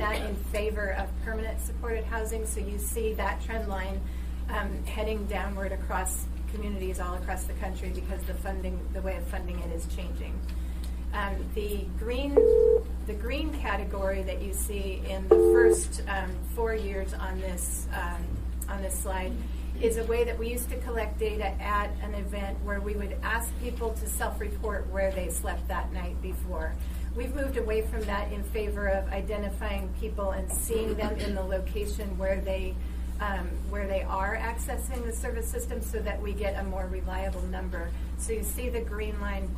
on that in favor of permanent supported housing. So you see that trend line heading downward across communities all across the country because the way of funding it is changing. The green category that you see in the first 4 years on this slide is a way that we used to collect data at an event where we would ask people to self-report where they slept that night before. We've moved away from that in favor of identifying people and seeing them in the location where they are accessing the service system so that we get a more reliable number. So you see the green line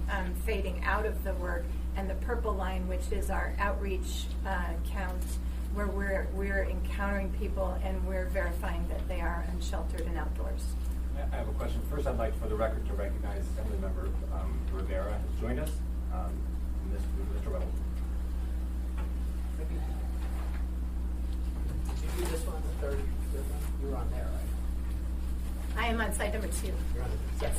fading out of the work, and the purple line, which is our outreach count, where we're encountering people and we're verifying that they are unsheltered and outdoors. I have a question. First, I'd like for the record to recognize Assemblymember Rivera has joined us. Mr. Reynolds. Did you do this one, the third one? You were on there, right? I am on slide number 2. You're on the Yes.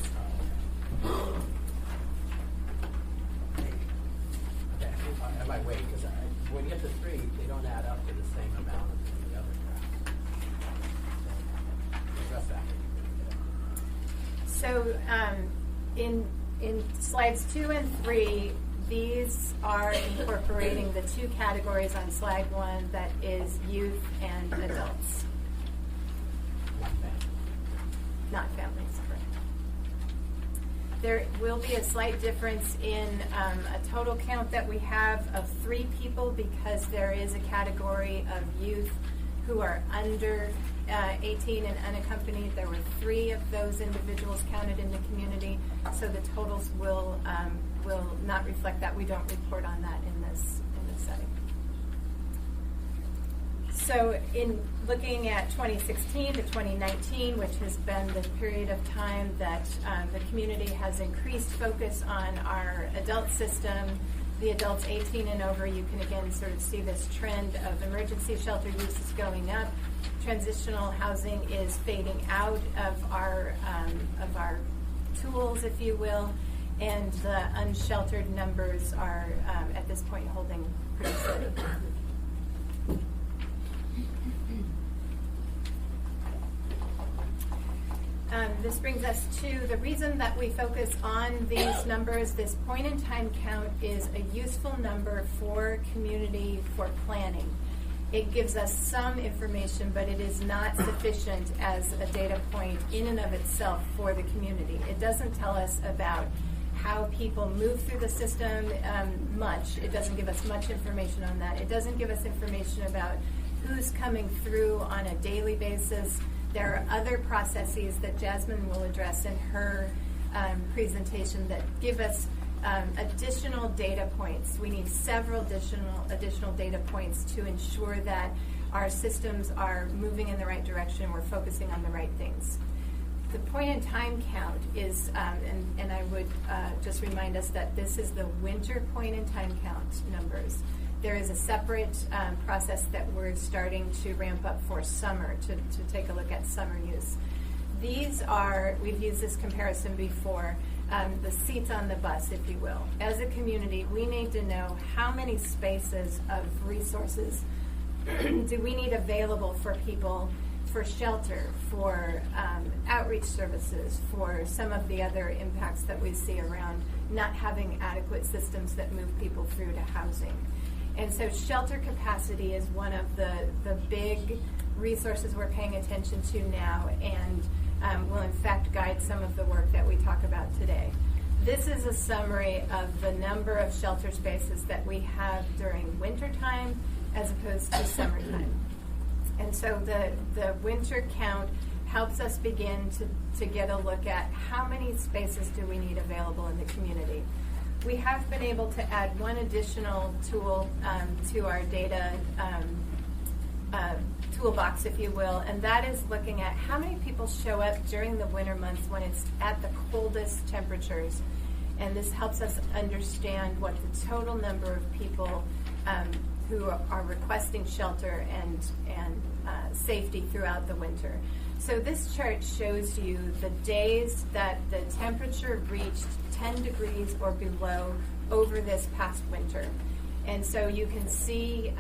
Okay, I might wait, because when you get to 3, they don't add up to the same amount as the other graph. So, address that. So in slides 2 and 3, these are incorporating the 2 categories on slide 1, that is youth and adults. Not families, correct. There will be a slight difference in a total count that we have of 3 people because there is a category of youth who are under 18 and unaccompanied. There were 3 of those individuals counted in the community, so the totals will not reflect that. We don't report on that in this setting. So in looking at 2016 to 2019, which has been the period of time that the community has increased focus on our adult system, the adults 18 and over, you can again sort of see this trend of emergency shelter use is going up. Transitional housing is fading out of our tools, if you will, and the unsheltered numbers are at this point holding pretty steady. This brings us to the reason that we focus on these numbers. This point-in-time count is a useful number for community for planning. It gives us some information, but it is not sufficient as a data point in and of itself for the community. It doesn't tell us about how people move through the system much. It doesn't give us much information on that. It doesn't give us information about who's coming through on a daily basis. There are other processes that Jasmine will address in her presentation that give us additional data points. We need several additional data points to ensure that our systems are moving in the right direction, we're focusing on the right things. The point-in-time count is, and I would just remind us that this is the winter point-in-time count numbers. There is a separate process that we're starting to ramp up for summer to take a look at summer use. These are, we've used this comparison before, the seats on the bus, if you will. As a community, we need to know how many spaces of resources do we need available for people, for shelter, for outreach services, for some of the other impacts that we see around not having adequate systems that move people through to housing. And so shelter capacity is one of the big resources we're paying attention to now, and will in fact guide some of the work that we talk about today. This is a summary of the number of shelter spaces that we have during wintertime as opposed to summertime. And so the winter count helps us begin to get a look at how many spaces do we need available in the community. We have been able to add one additional tool to our data toolbox, if you will, and that is looking at how many people show up during the winter months when it's at the coldest temperatures. And this helps us understand what the total number of people who are requesting shelter and safety throughout the winter. So this chart shows you the days that the temperature reached 10 degrees or below over this past winter. And so you can see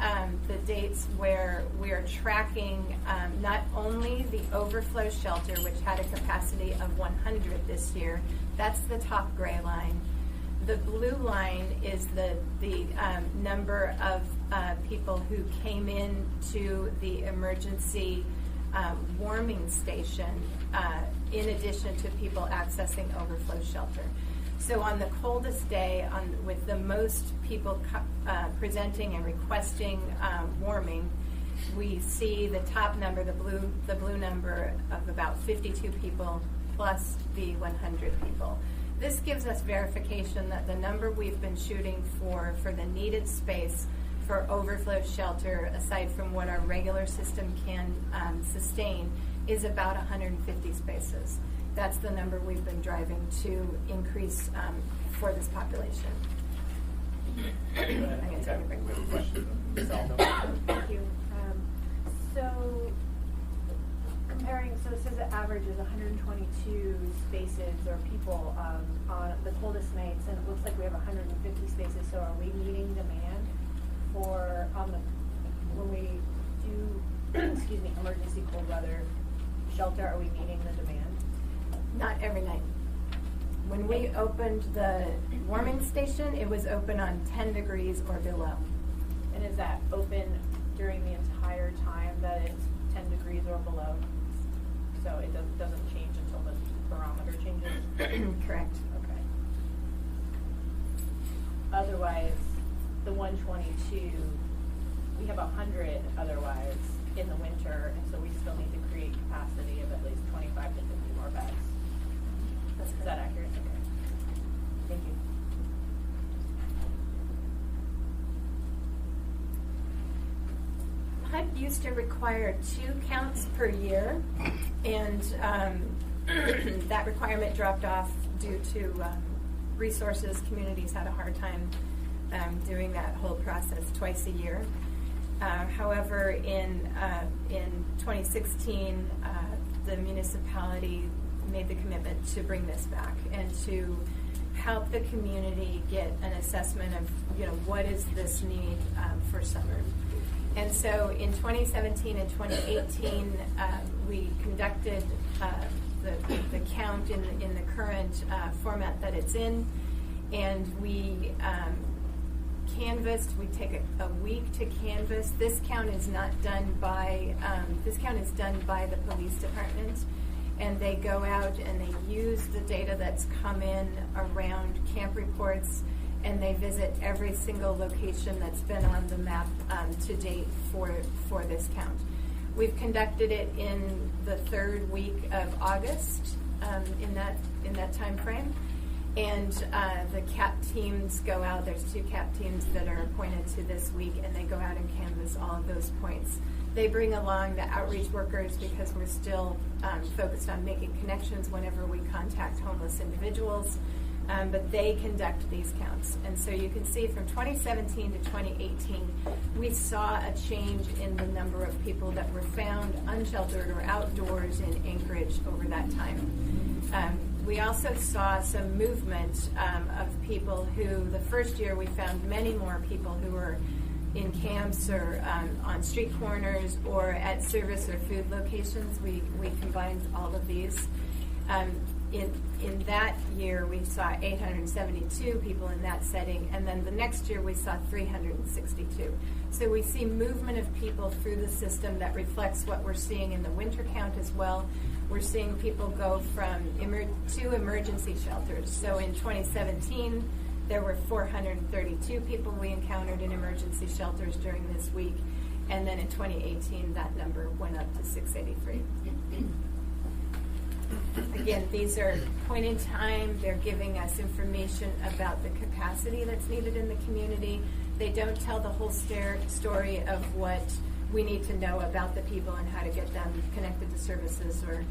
the dates where we're tracking not only the overflow shelter, which had a capacity of 100 this year. That's the top gray line. The blue line is the number of people who came in to the emergency warming station in addition to people accessing overflow shelter. So on the coldest day, with the most people presenting and requesting warming, we see the top number, the blue number of about 52 people plus the 100 people. This gives us verification that the number we've been shooting for the needed space for overflow shelter, aside from what our regular system can sustain, is about 150 spaces. That's the number we've been driving to increase for this population. I'm going to take a break. We have a question. Ms. Aldo? Thank you. So comparing, so it says the average is 122 spaces or people on the coldest nights, and it looks like we have 150 spaces. So are we meeting demand for when we do excuse me, emergency cold weather shelter? Are we meeting the demand? Not every night. When we opened the warming station, it was open on 10 degrees or below. And is that open during the entire time that it's 10 degrees or below? So it doesn't change until the barometer changes? Correct. Okay. Otherwise, the 122, we have 100 otherwise in the winter, and so we still need to create capacity of at least 25 to 50 more beds. Is that accurate? Okay. Thank you. HUD used to require 2 counts per year, and that requirement dropped off due to resources. Communities had a hard time doing that whole process twice a year. However, in 2016, the municipality made the commitment to bring this back and to help the community get an assessment of, what is this need for summer. And so in 2017 and 2018, we conducted the count in the current format that it's in, and we canvassed. We take a week to canvass. This count is not done by this count is done by the police department, and they go out and they use the data that's come in around camp reports, and they visit every single location that's been on the map to date for this count. We've conducted it in the 3rd week of August in that time frame. And the CAP teams go out. There's 2 CAP teams that are appointed to this week, and they go out and canvass all of those points. They bring along the outreach workers because we're still focused on making connections whenever we contact homeless individuals, but they conduct these counts. And so you can see from 2017 to 2018, we saw a change in the number of people that were found unsheltered or outdoors in Anchorage over that time. We also saw some movement of people who, the first year we found many more people who were in camps or on street corners or at service or food locations. We combined all of these. In that year, we saw 872 people in that setting, and then the next year we saw 362. So we see movement of people through the system that reflects what we're seeing in the winter count as well. We're seeing people go from to emergency shelters. So in 2017, there were 432 people we encountered in emergency shelters during this week, and then in 2018, that number went up to 683. Again, these are point in time. They're giving us information about the capacity that's needed in the community. They don't tell the whole story of what we need to know about the people and how to get them connected to services or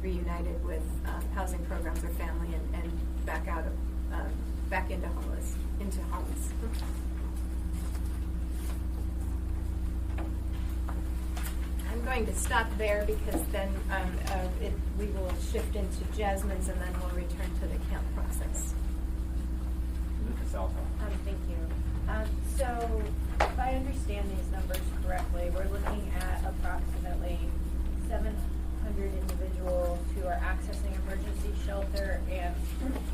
reunited with housing programs or family and back into homes. I'm going to stop there because then we will shift into Jasmine's and then we'll return to the count process. Ms. Salto. Thank you. So, if I understand these numbers correctly, we're looking at approximately 700 individuals who are accessing emergency shelter, and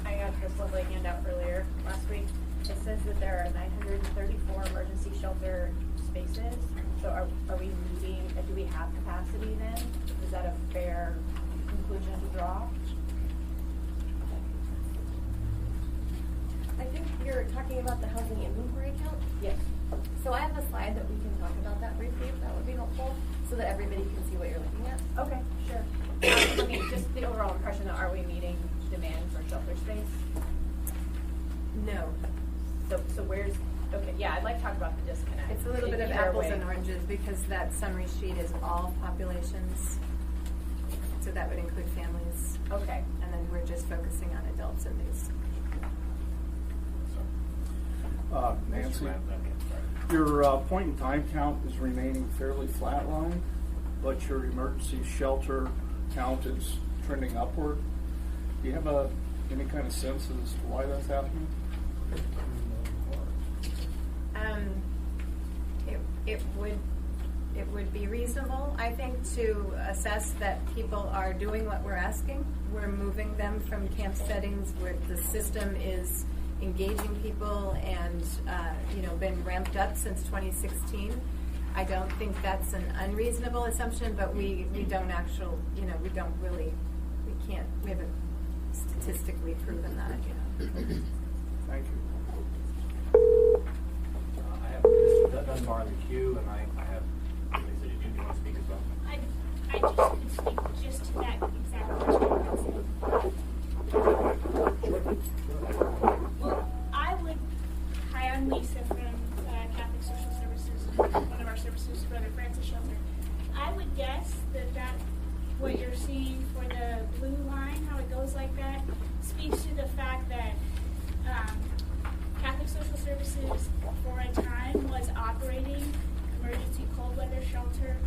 I got this lovely handout earlier last week. It says that there are 934 emergency shelter spaces. So are we meeting, do we have capacity then? Is that a fair conclusion to draw? I think you're talking about the housing inventory count. Yes. So I have a slide that we can talk about that briefly, if that would be helpful, so that everybody can see what you're looking at. Okay, sure. I mean, just the overall impression that are we meeting demand for shelter space? No. So where's, okay, yeah, I'd like to talk about the disconnect. It's a little bit of Either apples way. and oranges because that summary sheet is all populations. So that would include families. Okay. And then we're just focusing on adults in these. Nancy, Mr. Rand, okay, sorry. your point in time count is remaining fairly flatline, but your emergency shelter count is trending upward. Do you have any kind of sense as to why that's happening? It would be reasonable, I think, to assess that people are doing what we're asking. We're moving them from camp settings where the system is engaging people and been ramped up since 2016. I don't think that's an unreasonable assumption, but we haven't statistically proven that. Thank you. I have Mr. Dunbar in the queue, and I have, Lisa, did you want to speak as well? I just could speak just to that exact question. Well, hi, I'm Lisa from Catholic Social Services, one of our services, Brother Francis Shelter. I would guess that what you're seeing for the blue line, how it goes like that, speaks to the fact that Catholic Social Services for a time was operating emergency cold weather shelter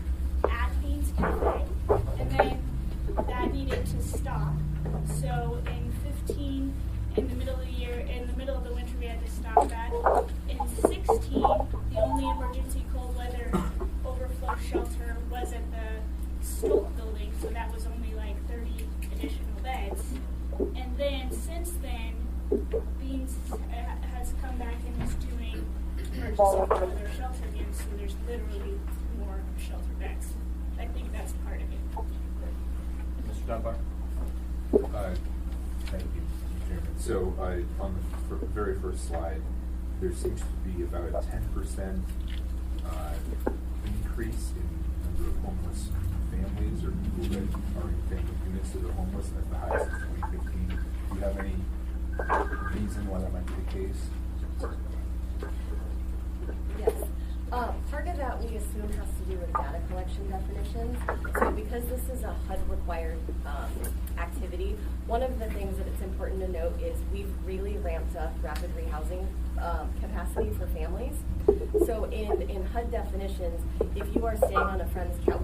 at Beans Cafe, and then that needed to stop. So in the middle of the winter, we had to stop that. In 16, the only emergency cold weather overflow shelter was at the Stolt building, so that was only like 30 additional beds. And then since then, Beans has come back and is doing emergency cold weather shelter again, so there's literally more shelter beds. I think that's part of it. Mr. Dunbar? Thank you, Chairman. So on the very first slide, there seems to be about a 10% increase in number of homeless families or people that are in family units that are homeless. That's the highest since 2015. Do you have any reason why that might be the case? Yes. Part of that we assume has to do with data collection definitions. So because this is a HUD-required activity, one of the things that it's important to note is we've really ramped up rapid rehousing capacity for families. So in HUD definitions, if you are staying on a friend's couch,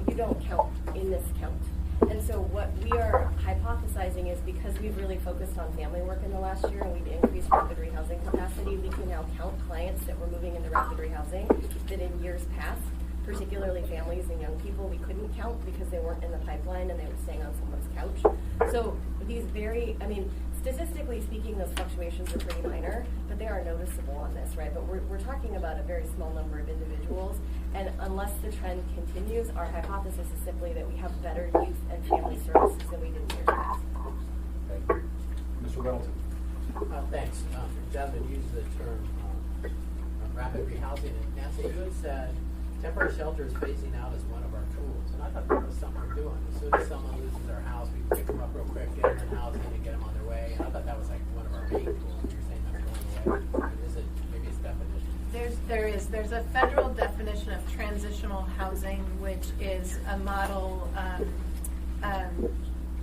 you don't count in this count. And so what we are hypothesizing is because we've really focused on family work in the last year and we've increased rapid rehousing capacity, we can now count clients that were moving into rapid rehousing that in years past, particularly families and young people, we couldn't count because they weren't in the pipeline and they were staying on someone's couch. So these statistically speaking, those fluctuations are pretty minor, but they are noticeable on this, right? But we're talking about a very small number of individuals, and unless the trend continues, our hypothesis is simply that we have better youth and family services than we did in years past. Thank you. Mr. Reynolds? Thanks. The gentleman used the term rapid rehousing, and Nancy, you had said temporary shelter is phasing out as one of our tools, and I thought that was something we're doing. As soon as someone loses their house, we pick them up real quick, get them in housing, and get them on their way. And I thought that was like one of our main tools. You're saying that's going away. Is it maybe it's definition? There's a federal definition of transitional housing, which is a model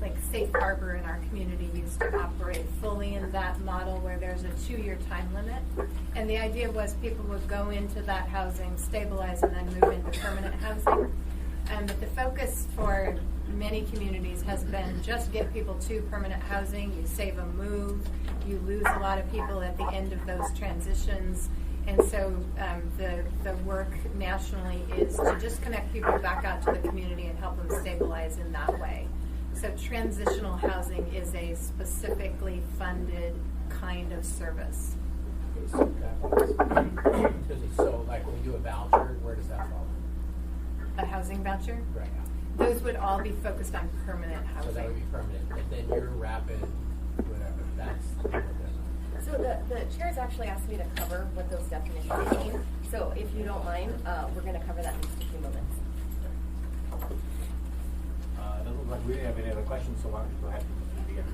like Safe Harbor in our community used to operate fully in that model where there's a 2-year time limit. And the idea was people would go into that housing, stabilize, and then move into permanent housing. But the focus for many communities has been just get people to permanent housing, you save a move, you lose a lot of people at the end of those transitions. And so the work nationally is to just connect people back out to the community and help them stabilize in that way. So transitional housing is a specifically funded kind of service. So like when we do a voucher, where does that fall in? A housing voucher? Right. Those would all be focused on permanent housing. So that would be permanent. And then your rapid, whatever, that's different. So the chairs actually asked me to cover what those definitions mean. So if you don't mind, we're going to cover that in just a few moments. It doesn't look like we have any other questions, so why don't you go ahead and begin.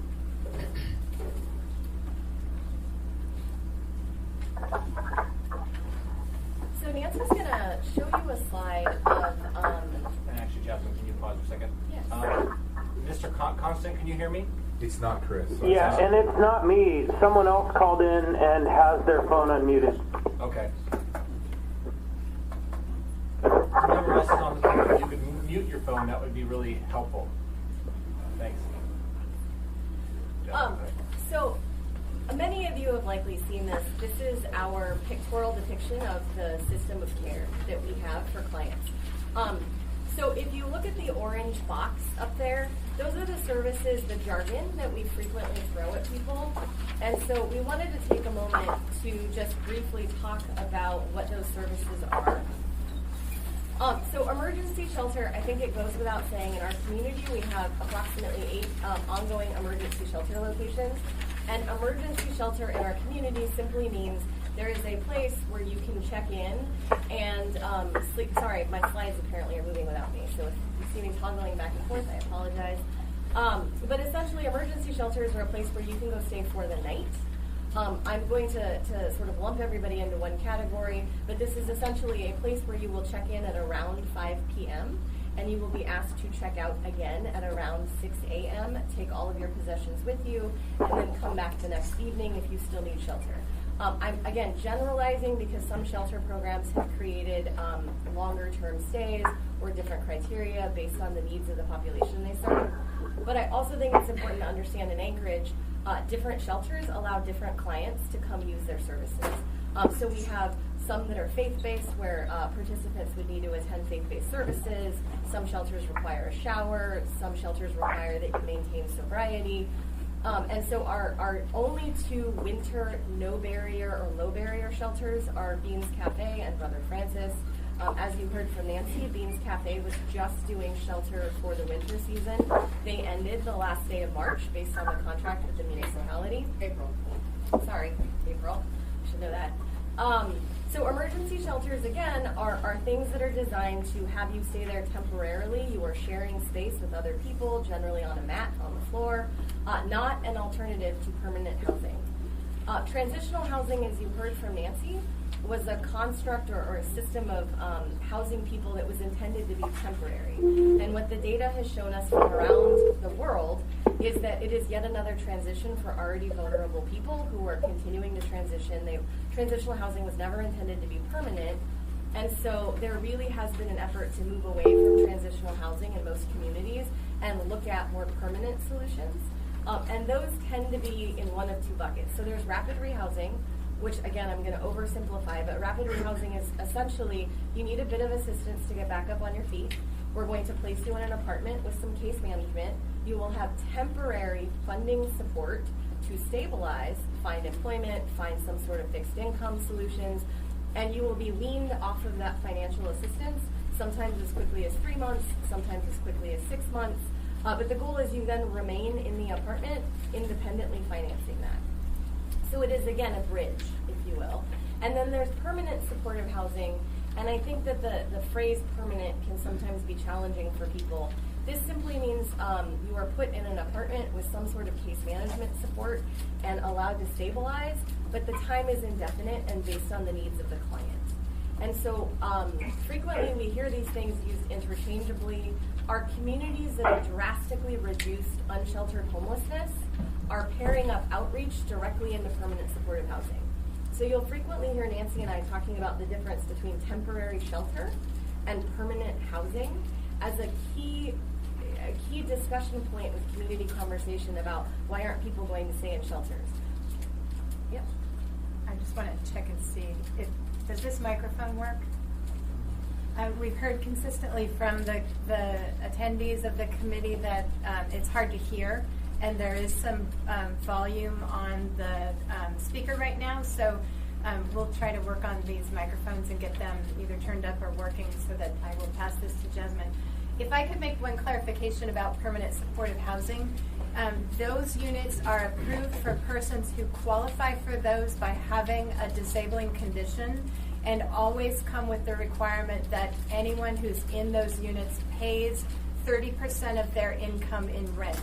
So Nancy's going to show you a slide of... And actually, Jasmine, can you pause for a second? Yes. Mr. Constant, can you hear me? It's not Chris. So Yeah, and it's not me. Someone else called in and has their phone unmuted. Okay. Whoever else is on the phone, if you could mute your phone, that would be really helpful. Thanks. So many of you have likely seen this. This is our pictorial depiction of the system of care that we have for clients. So if you look at the orange box up there, those are the services, the jargon that we frequently throw at people. And so we wanted to take a moment to just briefly talk about what those services are. So emergency shelter, I think it goes without saying, in our community we have approximately 8 ongoing emergency shelter locations. And emergency shelter in our community simply means there is a place where you can check in and sleep. Sorry, my slides apparently are moving without me, so if you see me toggling back and forth, I apologize. But essentially, emergency shelters are a place where you can go stay for the night. I'm going to sort of lump everybody into one category, but this is essentially a place where you will check in at around 5 p.m. and you will be asked to check out again at around 6 a.m., take all of your possessions with you, and then come back the next evening if you still need shelter. I'm, again, generalizing because some shelter programs have created longer-term stays or different criteria based on the needs of the population they serve. But I also think it's important to understand in Anchorage, different shelters allow different clients to come use their services. So we have some that are faith-based where participants would need to attend faith-based services. Some shelters require a shower. Some shelters require that you maintain sobriety. And so our only 2 winter no-barrier or low-barrier shelters are Beans Cafe and Brother Francis. As you heard from Nancy, Beans Cafe was just doing shelter for the winter season. They ended the last day of March based on the contract with the municipality. April. Should know that. So emergency shelters, again, are things that are designed to have you stay there temporarily. You are sharing space with other people, generally on a mat on the floor, not an alternative to permanent housing. Transitional housing, as you heard from Nancy, was a construct or a system of housing people that was intended to be temporary. And what the data has shown us from around the world is that it is yet another transition for already vulnerable people who are continuing to transition. Transitional housing was never intended to be permanent, and so there really has been an effort to move away from transitional housing in most communities and look at more permanent solutions. And those tend to be in one of 2 buckets. So there's rapid rehousing, which again I'm going to oversimplify, but rapid rehousing is essentially you need a bit of assistance to get back up on your feet. We're going to place you in an apartment with some case management. You will have temporary funding support to stabilize, find employment, find some sort of fixed income solutions, and you will be weaned off of that financial assistance, sometimes as quickly as 3 months, sometimes as quickly as 6 months. But the goal is you then remain in the apartment, independently financing that. So it is, again, a bridge, if you will. And then there's permanent supportive housing, and I think that the phrase permanent can sometimes be challenging for people. This simply means you are put in an apartment with some sort of case management support and allowed to stabilize, but the time is indefinite and based on the needs of the client. And so frequently we hear these things used interchangeably. Our communities that have drastically reduced unsheltered homelessness are pairing up outreach directly into permanent supportive housing. So you'll frequently hear Nancy and I talking about the difference between temporary shelter and permanent housing as a key a key discussion point with community conversation about why aren't people going to stay in shelters. Yep. I just want to check and see if, does this microphone work? We've heard consistently from the attendees of the committee that it's hard to hear, and there is some volume on the speaker right now, so we'll try to work on these microphones and get them either turned up or working so that I will pass this to Jasmine. If I could make one clarification about permanent supportive housing, those units are approved for persons who qualify for those by having a disabling condition, and always come with the requirement that anyone who's in those units pays 30% of their income in rent.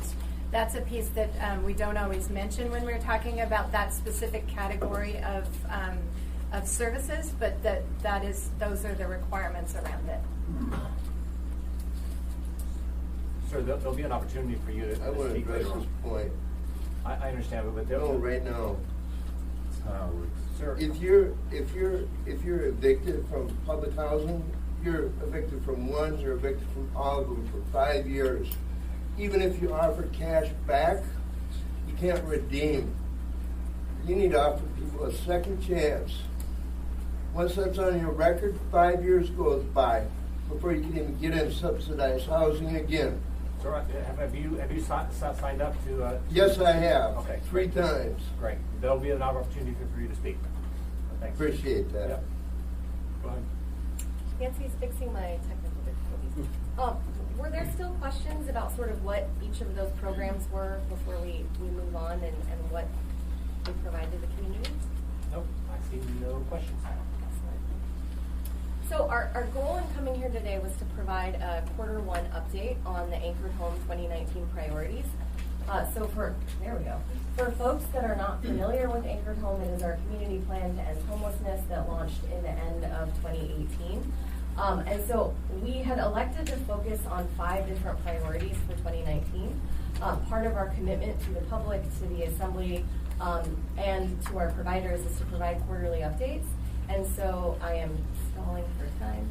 That's a piece that we don't always mention when we're talking about that specific category of services, but those are the requirements around it. Sir, there'll be an opportunity for you to I want to speak address later this on. point. I understand, but No, right now. That's not how it works. Sir, If you're evicted from public housing, you're evicted from one, you're evicted from all of them for 5 years. Even if you offer cash back, you can't redeem. You need to offer people a second chance. Once that's on your record, 5 years goes by before you can even get in subsidized housing again. sir, have you signed up to? Yes, I have. Okay. 3 times. Great. There'll be an opportunity for you to speak. Thanks. Appreciate that. Yep. Go ahead. Nancy's fixing my technical difficulties. Were there still questions about sort of what each of those programs were before we move on and what we provide to the community? Nope, I see no questions. So our goal in coming here today was to provide a Q1 update on the Anchored Home 2019 priorities. There we go. For folks that are not familiar with Anchored Home, it is our community plan to end homelessness that launched in the end of 2018. And so we had elected to focus on 5 different priorities for 2019. Part of our commitment to the public, to the assembly, and to our providers is to provide quarterly updates. And so I am stalling for time.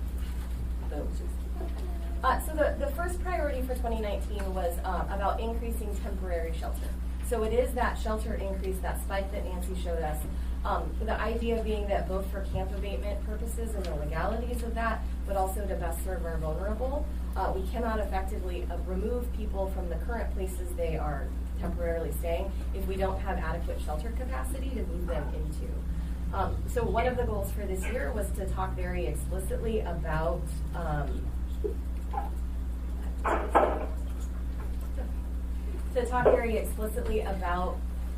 So the first priority for 2019 was about increasing temporary shelter. So it is that shelter increase, that spike that Nancy showed us. The idea being that both for camp abatement purposes and the legalities of that, but also to best serve our vulnerable, we cannot effectively remove people from the current places they are temporarily staying if we don't have adequate shelter capacity to move them into. So one of the goals for this year was to talk very explicitly about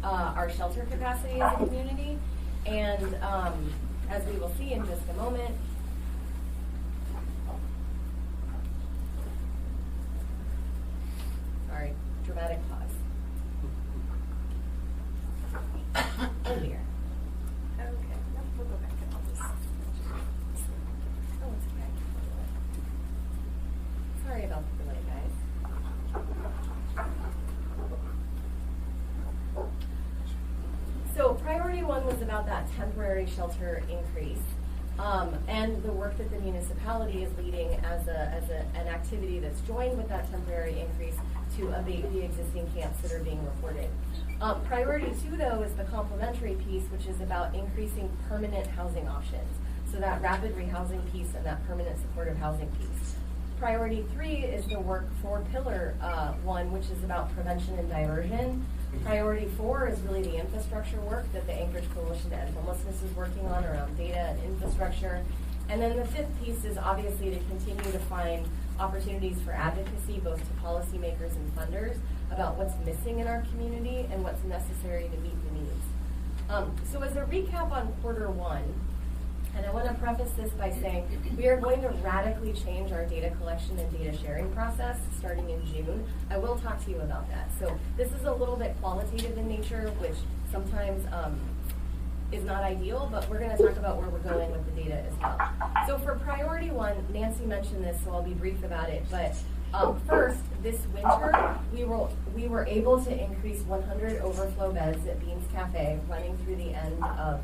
our shelter capacity as a community, and as we will see in just a moment, sorry, dramatic pause. Oh dear. Okay, no, we'll go back and I'll just. Oh, it's okay. Sorry about the delay, guys. So priority 1 was about that temporary shelter increase, and the work that the municipality is leading as an activity that's joined with that temporary increase to abate the existing camps that are being reported. Priority 2, though, is the complementary piece, which is about increasing permanent housing options. So that rapid rehousing piece and that permanent supportive housing piece. Priority 3 is the work for Pillar 1, which is about prevention and diversion. Priority 4 is really the infrastructure work that the Anchorage Coalition to End Homelessness is working on around data and infrastructure. And then the 5th piece is obviously to continue to find opportunities for advocacy, both to policymakers and funders, about what's missing in our community and what's necessary to meet the needs. So as a recap on Q1, and I want to preface this by saying we are going to radically change our data collection and data sharing process starting in June. I will talk to you about that. So this is a little bit qualitative in nature, which sometimes is not ideal, but we're going to talk about where we're going with the data as well. So for priority 1, Nancy mentioned this, so I'll be brief about it. But first, this winter, we were able to increase 100 overflow beds at Beans Cafe running through the end of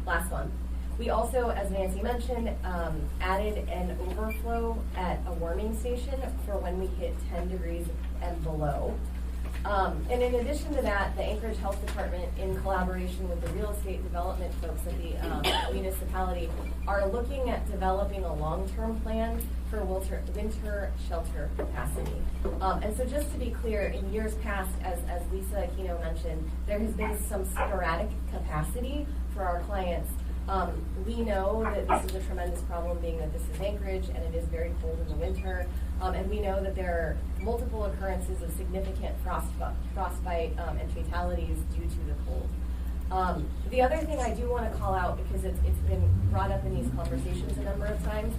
last month. We also, as Nancy mentioned, added an overflow at a warming station for when we hit 10 degrees and below. And in addition to that, the Anchorage Health Department, in collaboration with the real estate development folks at the municipality, are looking at developing a long-term plan for winter shelter capacity. And so just to be clear, in years past, as Lisa Aquino mentioned, there has been some sporadic capacity for our clients. We know that this is a tremendous problem, being that this is Anchorage and it is very cold in the winter. And we know that there are multiple occurrences of significant frostbite and fatalities due to the cold. The other thing I do want to call out, because it's been brought up in these conversations a number of times,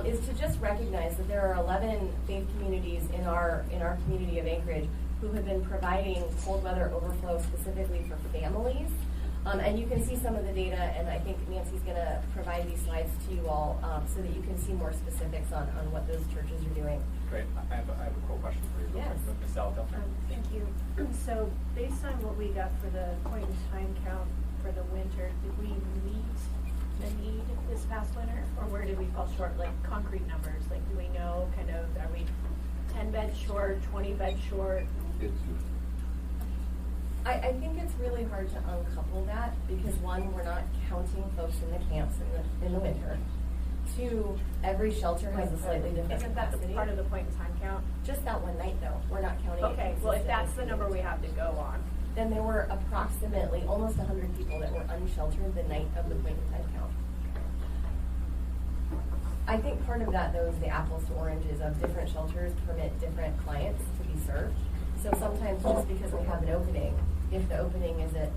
is to just recognize that there are 11 faith communities in our community of Anchorage who have been providing cold weather overflow specifically for families. And you can see some of the data, and I think Nancy's going to provide these slides to you all so that you can see more specifics on what those churches are doing. Great. I have a cool question for you. Yes. Ms. Salvador. Thank you. So based on what we got for the point in time count for the winter, did we meet the need this past winter? Or where did we fall short, like concrete numbers? Like, do we know kind of, are we 10 beds short, 20 beds short? I think it's really hard to uncouple that because, one, we're not counting folks in the camps in the winter. Two, every shelter has a slightly different Isn't that capacity. part of the point in time count? Just that one night, though. We're not counting it Okay, well, if consistently. that's the number we have to go on. Then there were approximately almost 100 people that were unsheltered the night of the point in time count. I think part of that, though, is the apples to oranges of different shelters permit different clients to be served. So sometimes just because we have an opening, if the opening is at,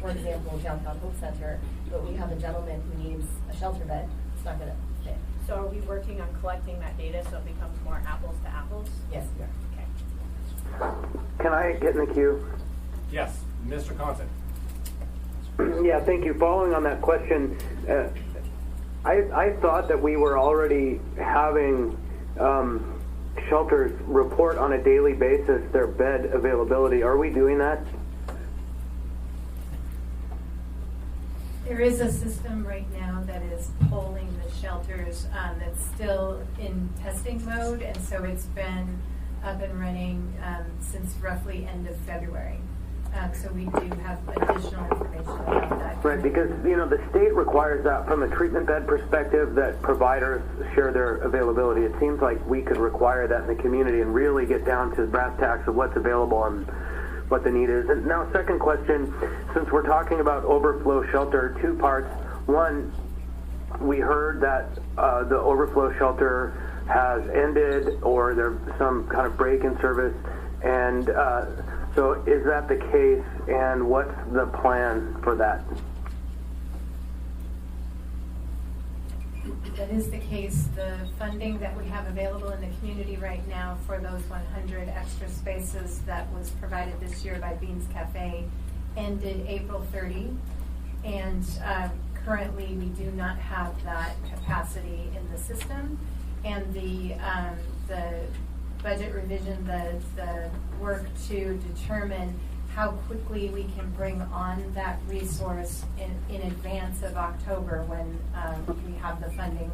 for example, Downtown Hope Center, but we have a gentleman who needs a shelter bed, it's not going to fit. So are we working on collecting that data so it becomes more apples to apples? Yes, we are. Okay. Can I get in the queue? Yes, Mr. Conson. Yeah, thank you. Following on that question, I thought that we were already having shelters report on a daily basis their bed availability. Are we doing that? There is a system right now that is polling the shelters that's still in testing mode, and so it's been up and running since roughly end of February. So we do have additional information about that. Right, because the state requires that from a treatment bed perspective, that providers share their availability. It seems like we could require that in the community and really get down to brass tacks of what's available and what the need is. And now, second question, since we're talking about overflow shelter, two parts. One, we heard that the overflow shelter has ended, or there's some kind of break in service, and so is that the case, and what's the plan for that? That is the case. The funding that we have available in the community right now for those 100 extra spaces that was provided this year by Beans Cafe ended April 30, and currently we do not have that capacity in the system, and the budget revision, the work to determine how quickly we can bring on that resource in advance of October when we have the funding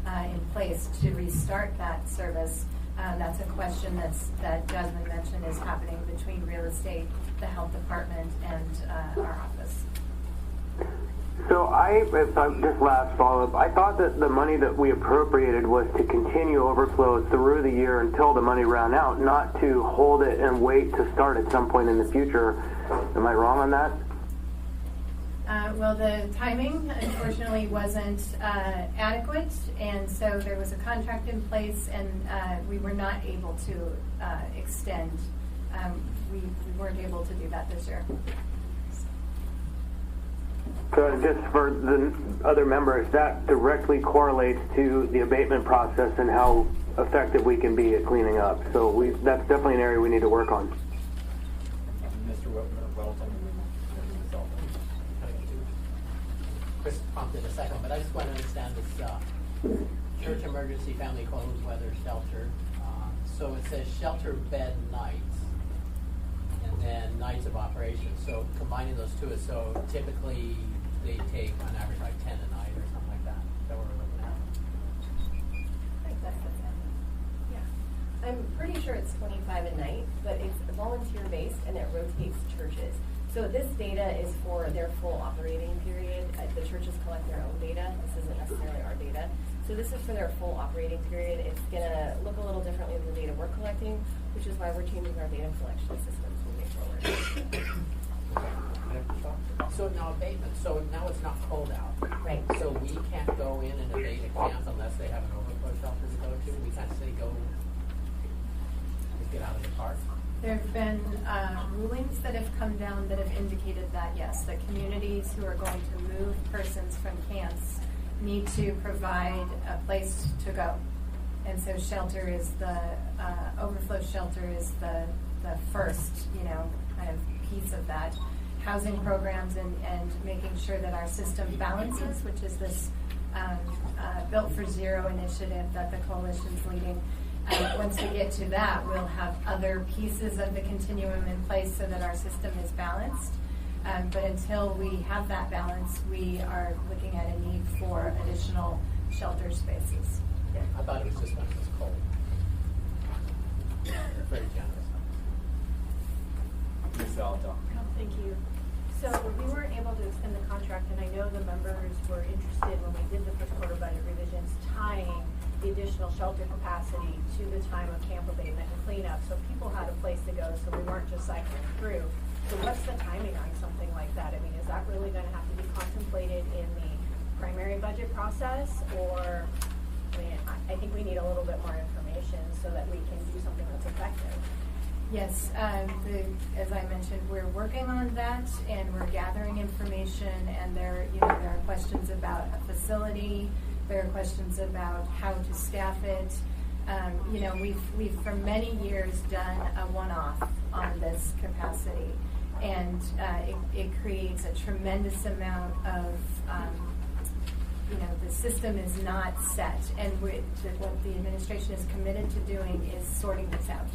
in place to restart that service. That's a question that Jasmine mentioned is happening between real estate, the health department, and our office. So just last follow-up, I thought that the money that we appropriated was to continue overflow through the year until the money ran out, not to hold it and wait to start at some point in the future. Am I wrong on that? Well, the timing, unfortunately, wasn't adequate, and so there was a contract in place, and we were not able to extend. We weren't able to do that this year. So just for the other members, that directly correlates to the abatement process and how effective we can be at cleaning up. So that's definitely an area we need to work on. Mr. Welton and Ms. Salvador. Chris prompted a second, but I just want to understand this church emergency family cold weather shelter. So it says shelter bed nights and then nights of operation. So combining those two is so typically they take on average like 10 a night or something like that. That we're looking at. I think that's it. Yeah. I'm pretty sure it's 25 a night, but it's volunteer-based and it rotates churches. So this data is for their full operating period. The churches collect their own data. This isn't necessarily our data. So this is for their full operating period. It's going to look a little differently than the data we're collecting, which is why we're changing our data collection systems moving forward. So now abatement. So now it's not cold out. Right. So we can't go in and abate a camp unless they have an overflow shelter to go to. We can't say go just get out of the park. There have been rulings that have come down that have indicated that, yes, that communities who are going to move persons from camps need to provide a place to go. And so shelter is overflow shelter is the first, kind of piece of that. Housing programs and making sure that our system balances, which is this Built for Zero initiative that the coalition's leading. Once we get to that, we'll have other pieces of the continuum in place so that our system is balanced. But until we have that balance, we are looking at a need for additional shelter spaces. Yeah. I thought it was just when it was cold. Very generous. Ms. Alto. Thank you. So we weren't able to extend the contract, and I know the members were interested when we did the first quarter budget revisions, tying the additional shelter capacity to the time of camp abatement and cleanup, so people had a place to go, so we weren't just cycling through. So what's the timing on something like that? I mean, is that really going to have to be contemplated in the primary budget process, or, I think we need a little bit more information so that we can do something that's effective. Yes, as I mentioned, we're working on that and we're gathering information, and there are questions about a facility, there are questions about how to staff it. We've for many years done a one-off on this capacity, and it creates a tremendous amount of the system is not set, and what the administration is committed to doing is sorting this out.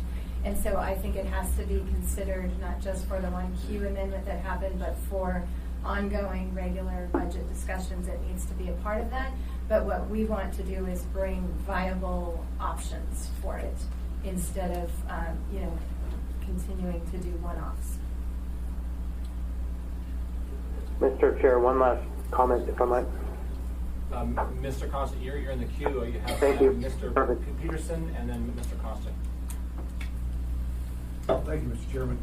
And so I think it has to be considered not just for the 1Q amendment that happened, but for ongoing regular budget discussions. It needs to be a part of that. But what we want to do is bring viable options for it instead of continuing to do one-offs. Mr. Chair, one last comment, if I might. Mr. Constant, you're in the queue. You have Thank you. Mr. Perfect. Peterson and then Mr. Constant. Thank you, Mr. Chairman.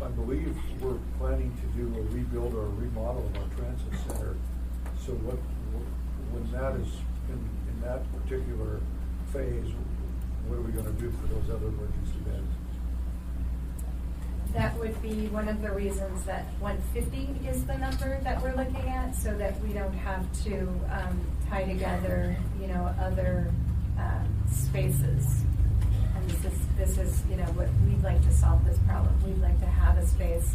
I believe we're planning to do a rebuild or a remodel of our transit center. So when that is in that particular phase, what are we going to do for those other emergency beds? That would be one of the reasons that 150 is the number that we're looking at, so that we don't have to tie together, other spaces. And this is, what we'd like to solve this problem. We'd like to have a space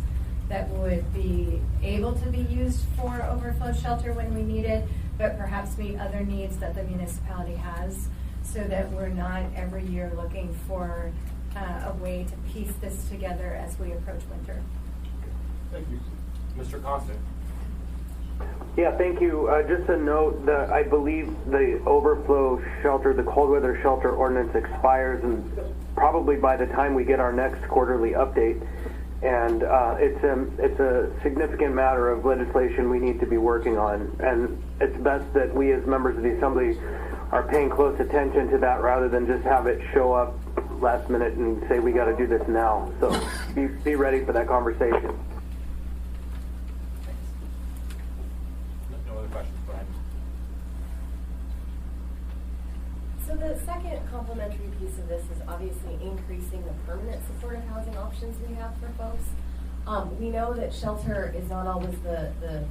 that would be able to be used for overflow shelter when we need it, but perhaps meet other needs that the municipality has, so that we're not every year looking for a way to piece this together as we approach winter. Thank you. Mr. Constant. Yeah, thank you. Just a note that I believe the overflow shelter, the cold weather shelter ordinance expires, and probably by the time we get our next quarterly update. And it's a significant matter of legislation we need to be working on. And it's best that we as members of the Assembly are paying close attention to that rather than just have it show up last minute and say we got to do this now. So be ready for that conversation. No other questions. Go ahead. So the second complementary piece of this is obviously increasing the permanent supportive housing options we have for folks. We know that shelter is not always the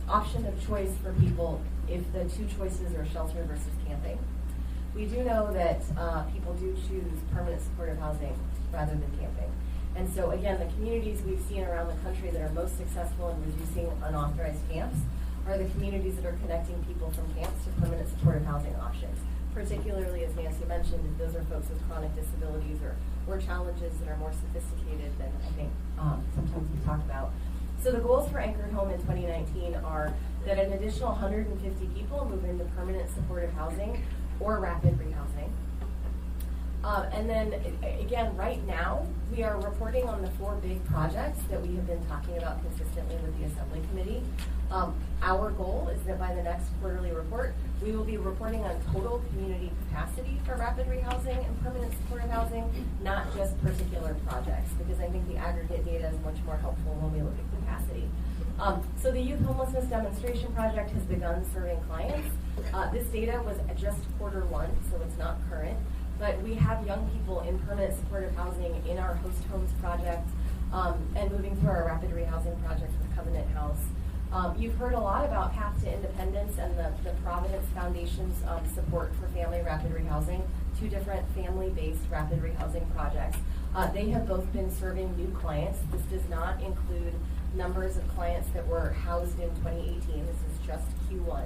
option of choice for people if the two choices are shelter versus camping. We do know that people do choose permanent supportive housing rather than camping. And so again, the communities we've seen around the country that are most successful in reducing unauthorized camps are the communities that are connecting people from camps to permanent supportive housing options. Particularly, as Nancy mentioned, if those are folks with chronic disabilities or challenges that are more sophisticated than I think sometimes we talk about. So the goals for Anchored Home in 2019 are that an additional 150 people move into permanent supportive housing or rapid rehousing. And then again, right now, we are reporting on the 4 big projects that we have been talking about consistently with the Assembly Committee. Our goal is that by the next quarterly report, we will be reporting on total community capacity for rapid rehousing and permanent supportive housing, not just particular projects, because I think the aggregate data is much more helpful when we look at capacity. So the Youth Homelessness Demonstration Project has begun serving clients. This data was just Q1, so it's not current. But we have young people in permanent supportive housing in our Host Homes project and moving through our rapid rehousing project with Covenant House. You've heard a lot about Path to Independence and the Providence Foundation's support for family rapid rehousing, 2 different family-based rapid rehousing projects. They have both been serving new clients. This does not include numbers of clients that were housed in 2018. This is just Q1.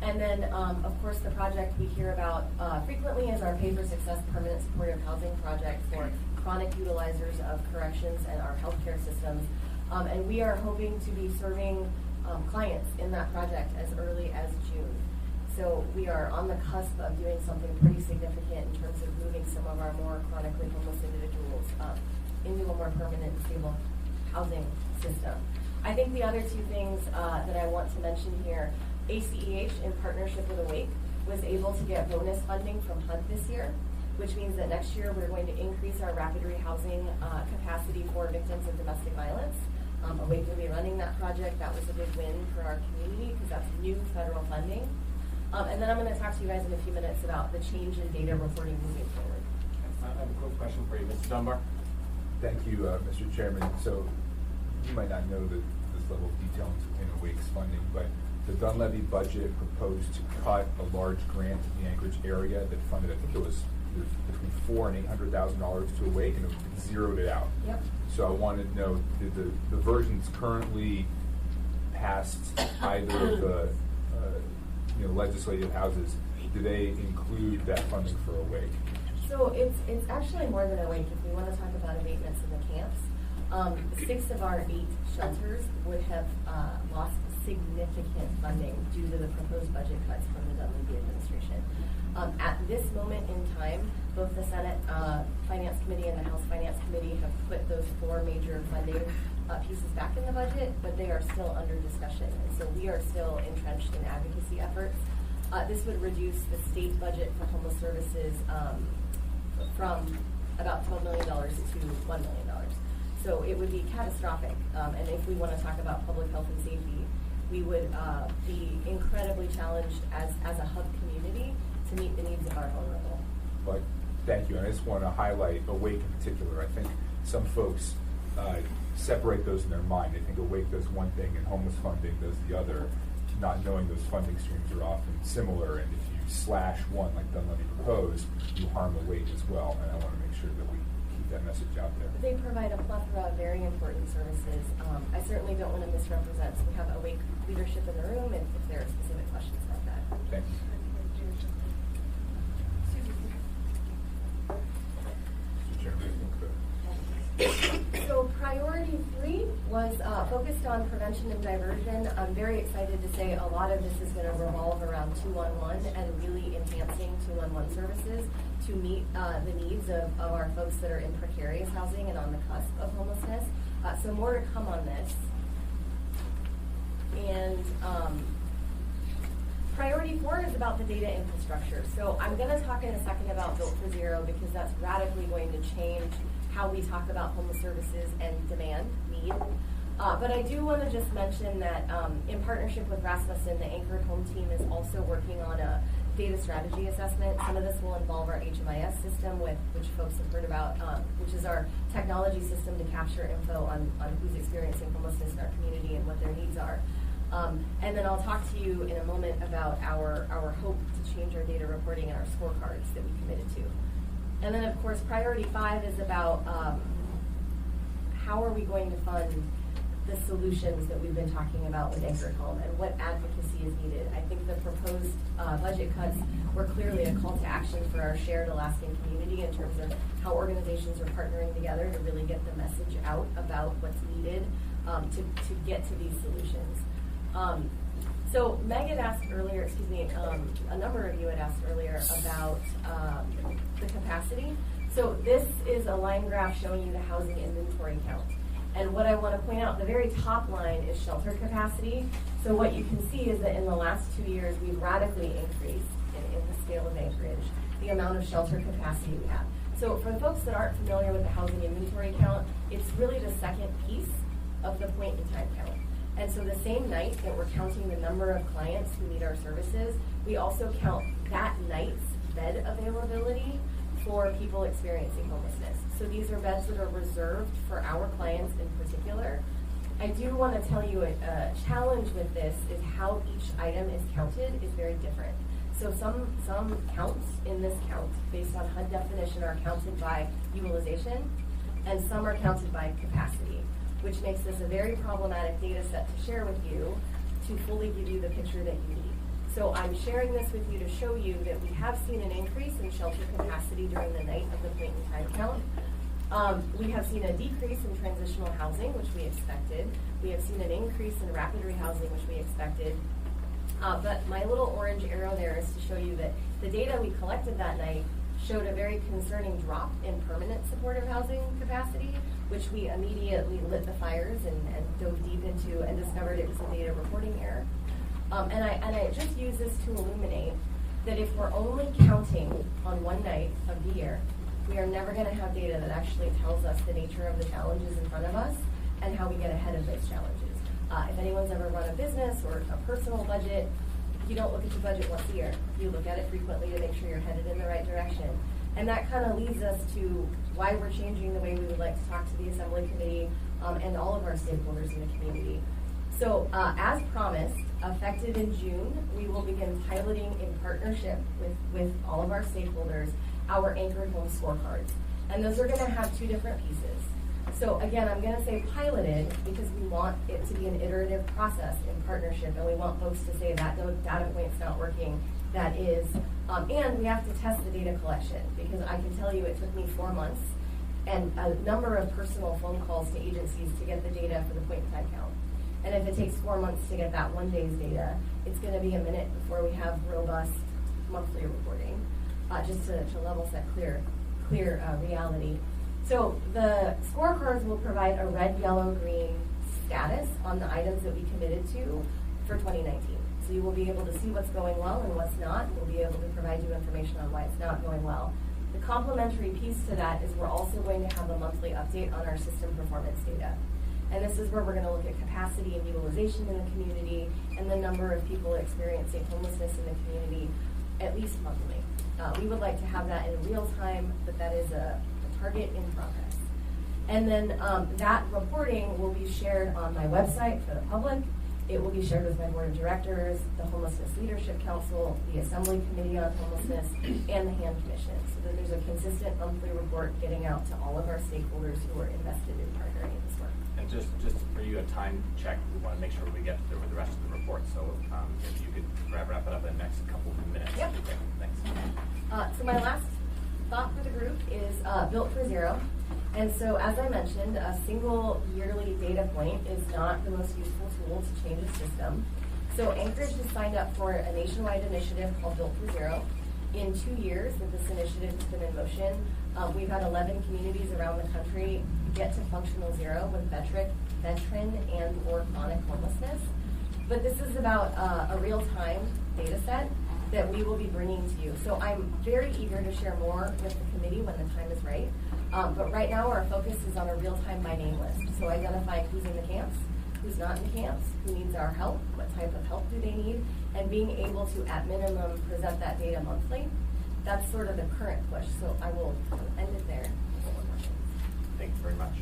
And then, of course, the project we hear about frequently is our Pay for Success Permanent Supportive Housing Project for chronic utilizers of corrections and our healthcare systems. And we are hoping to be serving clients in that project as early as June. So we are on the cusp of doing something pretty significant in terms of moving some of our more chronically homeless individuals into a more permanent and stable housing system. I think the other 2 things that I want to mention here, ACEH, in partnership with Awake, was able to get bonus funding from HUD this year, which means that next year we're going to increase our rapid rehousing capacity for victims of domestic violence. Awake will be running that project. That was a big win for our community because that's new federal funding. And then I'm going to talk to you guys in a few minutes about the change in data reporting moving forward. I have a quick question for you, Mr. Dunbar. Thank you, Mr. Chairman. So you might not know this level of detail in Awake's funding, but the Dunleavy budget proposed to cut a large grant in the Anchorage area that funded, I think it was between $400,000 and $800,000 to Awake, and it zeroed it out. Yep. So I wanted to know, did the versions currently passed either of the legislative houses, do they include that funding for Awake? So it's actually more than Awake. If we want to talk about abatements in the camps, 6 of our 8 shelters would have lost significant funding due to the proposed budget cuts from the Dunleavy administration. At this moment in time, both the Senate Finance Committee and the House Finance Committee have put those 4 major funding pieces back in the budget, but they are still under discussion. And so we are still entrenched in advocacy efforts. This would reduce the state budget for homeless services from about $12 million to $1 million. So it would be catastrophic. And if we want to talk about public health and safety, we would be incredibly challenged as a hub community to meet the needs of our vulnerable. But thank you. And I just want to highlight Awake in particular. I think some folks separate those in their mind. They think Awake does one thing and homeless funding does the other, not knowing those funding streams are often similar. And if you slash one, like Dunleavy proposed, you harm Awake as well. And I want to make sure that we keep that message out there. They provide a plethora of very important services. I certainly don't want to misrepresent. So we have Awake leadership in the room, and if there are specific questions about that. Thank you. Mr. Chairman, So priority 3 was focused on prevention and diversion. I'm very excited to say a lot of this is going to revolve around 211 and really enhancing 211 services to meet the needs of our folks that are in precarious housing and on the cusp of homelessness. So more to come on this. And priority 4 is about the data infrastructure. So I'm going to talk in a second about Built for Zero because that's radically going to change how we talk about homeless services and demand, need. But I do want to just mention that in partnership with Rasmussen, the Anchored Home team is also working on a data strategy assessment. Some of this will involve our HMIS system, which folks have heard about, which is our technology system to capture info on who's experiencing homelessness in our community and what their needs are. And then I'll talk to you in a moment about our hope to change our data reporting and our scorecards that we committed to. And then, of course, priority 5 is about how are we going to fund the solutions that we've been talking about with Anchored Home and what advocacy is needed. I think the proposed budget cuts were clearly a call to action for our shared Alaskan community in terms of how organizations are partnering together to really get the message out about what's needed to get to these solutions. So Meg had asked earlier, a number of you had asked earlier about the capacity. So this is a line graph showing you the housing inventory count. And what I want to point out, the very top line is shelter capacity. So what you can see is that in the last 2 years, we've radically increased in the scale of Anchorage, the amount of shelter capacity we have. So for the folks that aren't familiar with the housing inventory count, it's really the second piece of the point in time count. And so the same night that we're counting the number of clients who need our services, we also count that night's bed availability for people experiencing homelessness. So these are beds that are reserved for our clients in particular. I do want to tell you a challenge with this is how each item is counted is very different. So some counts in this count based on HUD definition are counted by utilization, and some are counted by capacity, which makes this a very problematic data set to share with you to fully give you the picture that you need. So I'm sharing this with you to show you that we have seen an increase in shelter capacity during the night of the point in time count. We have seen a decrease in transitional housing, which we expected. We have seen an increase in rapid rehousing, which we expected. But my little orange arrow there is to show you that the data we collected that night showed a very concerning drop in permanent supportive housing capacity, which we immediately lit the fires and dove deep into and discovered it was a data reporting error. And I just use this to illuminate that if we're only counting on one night of the year, we are never going to have data that actually tells us the nature of the challenges in front of us and how we get ahead of those challenges. If anyone's ever run a business or a personal budget, you don't look at your budget once a year. You look at it frequently to make sure you're headed in the right direction. And that kind of leads us to why we're changing the way we would like to talk to the Assembly Committee and all of our stakeholders in the community. So as promised, effective in June, we will begin piloting in partnership with all of our stakeholders our Anchored Home scorecards. And those are going to have two different pieces. So again, I'm going to say piloted because we want it to be an iterative process in partnership, and we want folks to say that data point's not working, that is, and we have to test the data collection because I can tell you it took me 4 months and a number of personal phone calls to agencies to get the data for the point in time count. And if it takes 4 months to get that 1 day's data, it's going to be a minute before we have robust monthly reporting, just to level set clear reality. So the scorecards will provide a red, yellow, green status on the items that we committed to for 2019. So you will be able to see what's going well and what's not. We'll be able to provide you information on why it's not going well. The complementary piece to that is we're also going to have a monthly update on our system performance data. And this is where we're going to look at capacity and utilization in the community and the number of people experiencing homelessness in the community at least monthly. We would like to have that in real time, but that is a target in progress. And then that reporting will be shared on my website for the public. It will be shared with my board of directors, the Homelessness Leadership Council, the Assembly Committee on Homelessness, and the HAN Commission, so that there's a consistent monthly report getting out to all of our stakeholders who are invested in partnering in this work. And just for you, a time check, we want to make sure we get through with the rest of the report. So if you could wrap it up in the next couple of minutes. Yep. Okay, thanks. So my last thought for the group is built for zero. And so as I mentioned, a single yearly data point is not the most useful tool to change a system. So Anchorage has signed up for a nationwide initiative called Built for Zero. In 2 years that this initiative has been in motion, we've had 11 communities around the country get to functional zero with veteran and or chronic homelessness. But this is about a real-time data set that we will be bringing to you. So I'm very eager to share more with the committee when the time is right. But right now our focus is on a real-time by name list. So identifying who's in the camps, who's not in the camps, who needs our help, what type of help do they need, and being able to, at minimum, present that data monthly. That's sort of the current push. So I will end it there. Thank you very much.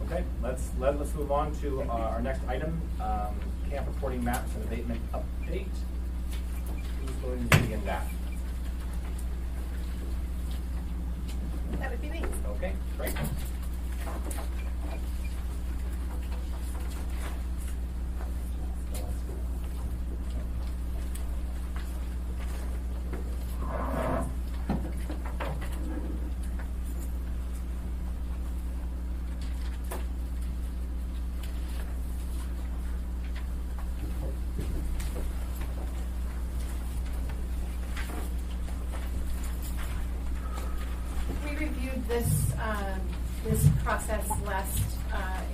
Okay, let's move on to our next item, camp reporting maps and abatement update. Who's going to begin that? That would be me. Okay, great. reviewed this process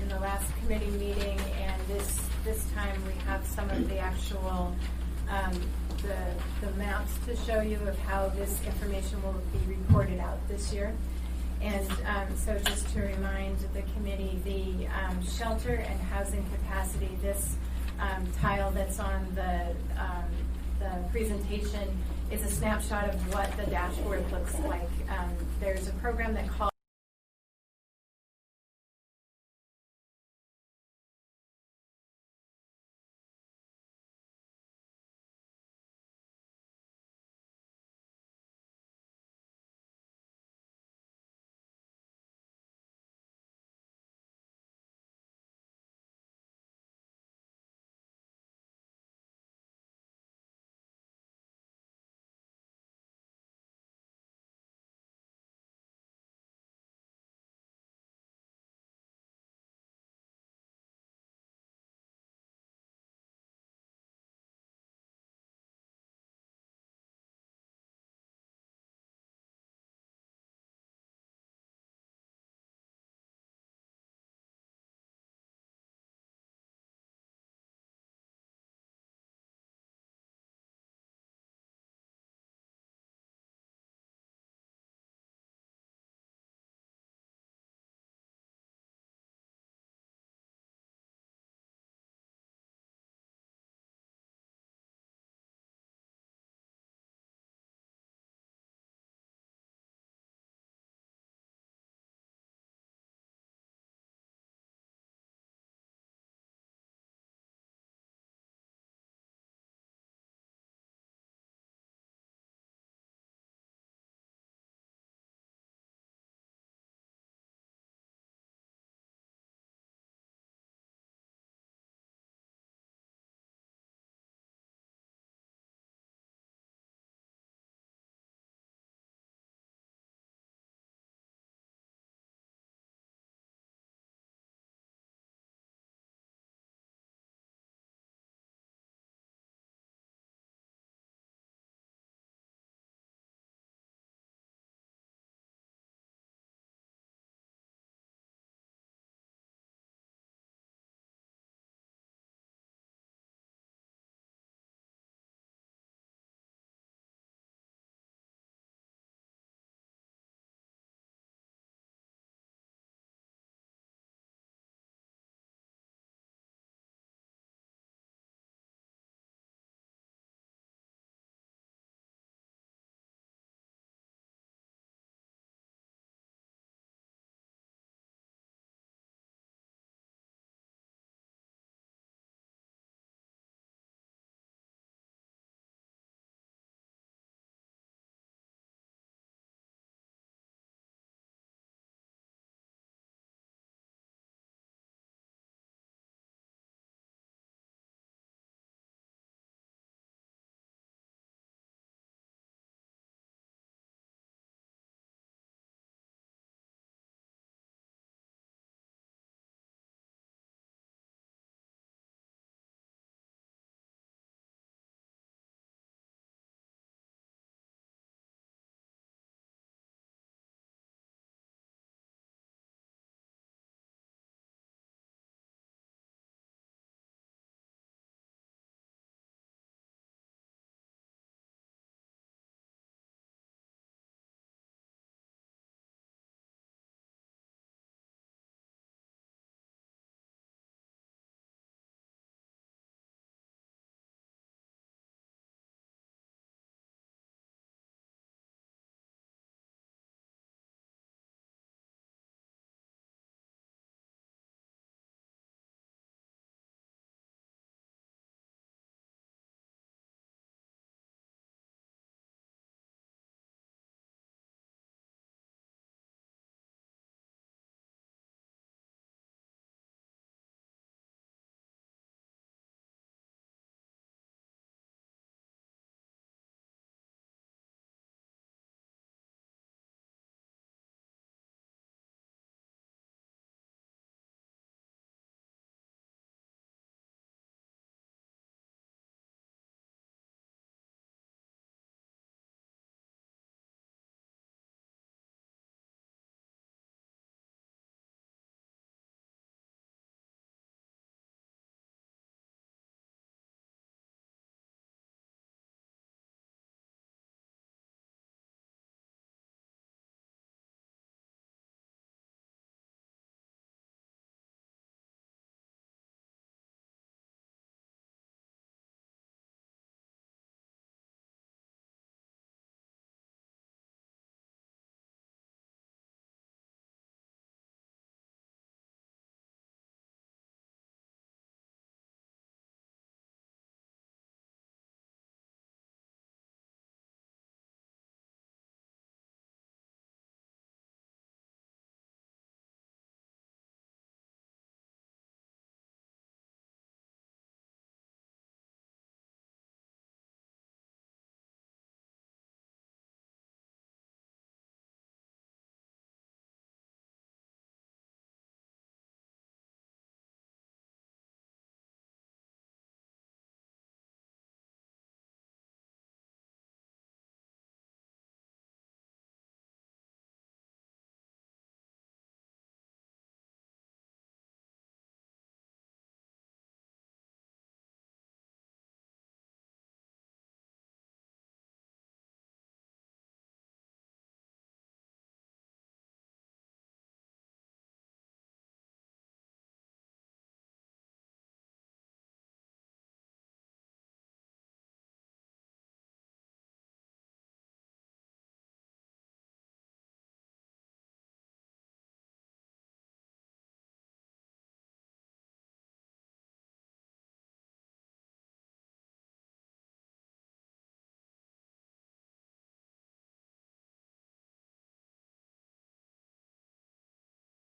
in the last committee meeting, and this time we have some of the actual the maps to show you of how this information will be reported out this year. And so just to remind the committee, the shelter and housing capacity, this tile that's on the presentation is a snapshot of what the dashboard looks like. There's a program that calls